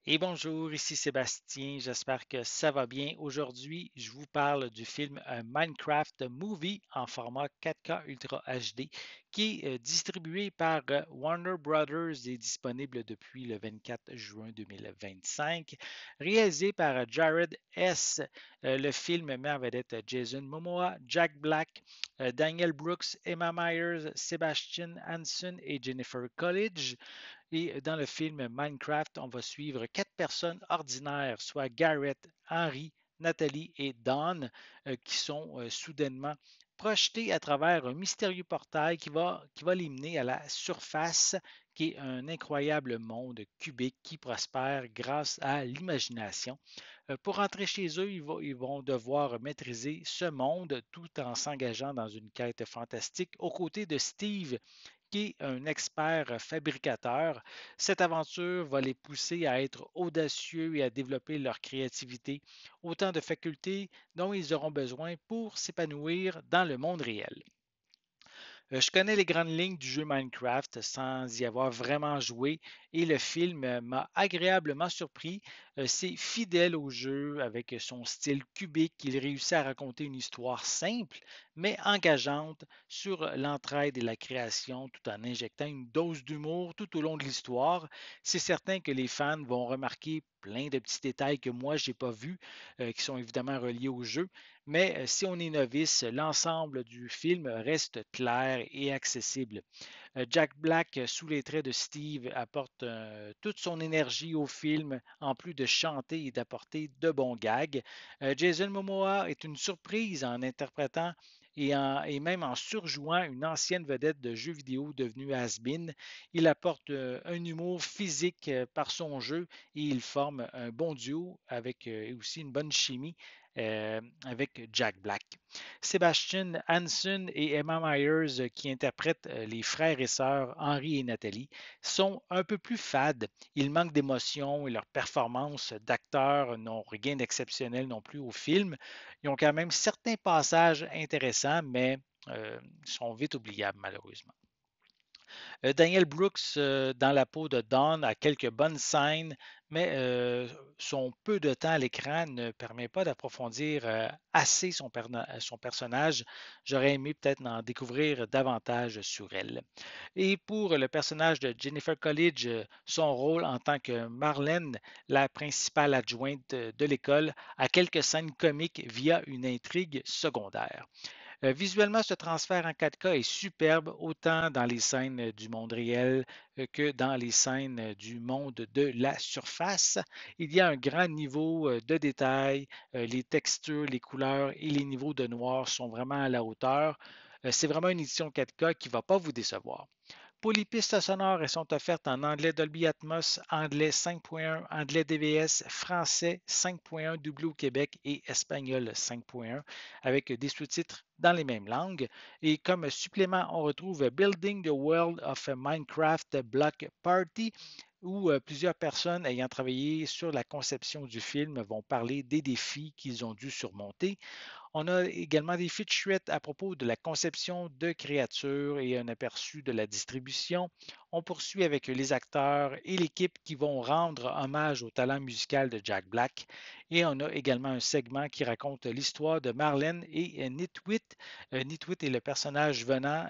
Et bonjour, ici Sébastien, j'espère que ça va bien. Aujourd'hui, je vous parle du film Minecraft Movie en format 4K Ultra HD qui est distribué par Warner Brothers et disponible depuis le 24 juin 2025. Réalisé par Jared S. Le film met en vedette Jason Momoa, Jack Black, Daniel Brooks, Emma Myers, Sebastian Hansen et Jennifer Coolidge. Et dans le film Minecraft, on va suivre quatre personnes ordinaires, soit Garrett, Henry, Nathalie et Dawn, qui sont soudainement projetées à travers un mystérieux portail qui va les mener à la surface, qui est un incroyable monde cubique qui prospère grâce à l'imagination. Pour entrer chez eux, ils vont devoir maîtriser ce monde tout en s'engageant dans une quête fantastique aux côtés de Steve, qui est un expert fabricateur. Cette aventure va les pousser à être audacieux et à développer leur créativité, autant de facultés dont ils auront besoin pour s'épanouir dans le monde réel. Je connais les grandes lignes du jeu Minecraft sans y avoir vraiment joué et le film m'a agréablement surpris. C'est fidèle au jeu avec son style cubique. Il réussit à raconter une histoire simple mais engageante sur l'entraide et la création tout en injectant une dose d'humour tout au long de l'histoire. C'est certain que les fans vont remarquer plein de petits détails que moi j'ai pas vus, qui sont évidemment reliés au jeu. Mais si on est novice, l'ensemble du film reste clair et accessible. Jack Black, sous les traits de Steve, apporte toute son énergie au film, en plus de chanter et d'apporter de bons gags. Jason Momoa est une surprise en interprétant et même en surjouant une ancienne vedette de jeux vidéo devenue has-been. Il apporte un humour physique par son jeu et il forme un bon duo avec aussi une bonne chimie avec Jack Black. Sebastian Hansen et Emma Myers, qui interprètent les frères et sœurs Henri et Nathalie, sont un peu plus fades. Ils manquent d'émotion et leurs performances d'acteurs n'ont rien d'exceptionnel non plus au film. Ils ont quand même certains passages intéressants, mais sont vite oubliables malheureusement. Daniel Brooks, dans la peau de Dawn, a quelques bonnes scènes, mais son peu de temps à l'écran ne permet pas d'approfondir assez son personnage. J'aurais aimé peut-être en découvrir davantage sur elle. Et pour le personnage de Jennifer Coolidge, son rôle en tant que Marlène, la principale adjointe de l'école, a quelques scènes comiques via une intrigue secondaire. Visuellement, ce transfert en 4K est superbe, autant dans les scènes du monde réel que dans les scènes du monde de la surface. Il y a un grand niveau de détail, les textures, les couleurs et les niveaux de noir sont vraiment à la hauteur. C'est vraiment une édition 4K qui ne va pas vous décevoir. Pour les pistes sonores, elles sont offertes en anglais Dolby Atmos, anglais 5.1, anglais DVS, français 5.1 doublé au Québec et espagnol 5.1 avec des sous-titres dans les mêmes langues. Et comme supplément, on retrouve Building the World of Minecraft Block Party où plusieurs personnes ayant travaillé sur la conception du film vont parler des défis qu'ils ont dû surmonter. On a également des featurettes à propos de la conception de créatures et un aperçu de la distribution. On poursuit avec les acteurs et l'équipe qui vont rendre hommage au talent musical de Jack Black. Et on a également un segment qui raconte l'histoire de Marlène et Nitwit. Nitwit est le personnage venant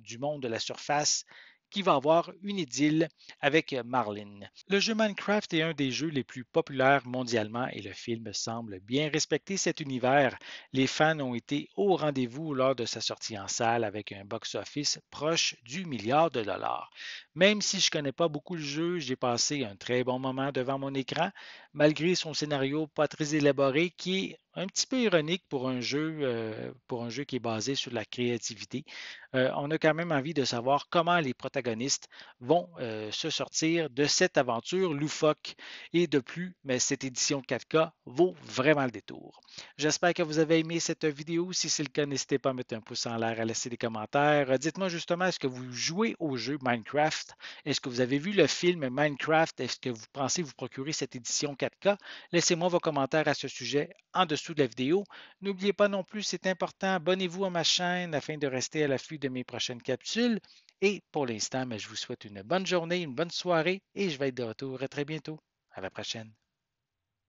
du monde de la surface qui va avoir une idylle avec Marlene. Le jeu Minecraft est un des jeux les plus populaires mondialement et le film semble bien respecter cet univers. Les fans ont été au rendez-vous lors de sa sortie en salle avec un box-office proche du milliard de dollars. Même si je ne connais pas beaucoup le jeu, j'ai passé un très bon moment devant mon écran, malgré son scénario pas très élaboré qui est un petit peu ironique pour un jeu qui est basé sur la créativité. On a quand même envie de savoir comment les protagonistes vont se sortir de cette aventure loufoque. Et de plus, mais cette édition 4K vaut vraiment le détour. J'espère que vous avez aimé cette vidéo. Si c'est le cas, n'hésitez pas à mettre un pouce en l'air, à laisser des commentaires. Dites-moi justement, est-ce que vous jouez au jeu Minecraft? Est-ce que vous avez vu le film Minecraft? Est-ce que vous pensez vous procurer cette édition 4K? Laissez-moi vos commentaires à ce sujet en dessous de la vidéo. N'oubliez pas non plus, c'est important, abonnez-vous à ma chaîne afin de rester à l'affût de mes prochaines capsules. Et pour l'instant, je vous souhaite une bonne journée, une bonne soirée et je vais être de retour très bientôt. À la prochaine.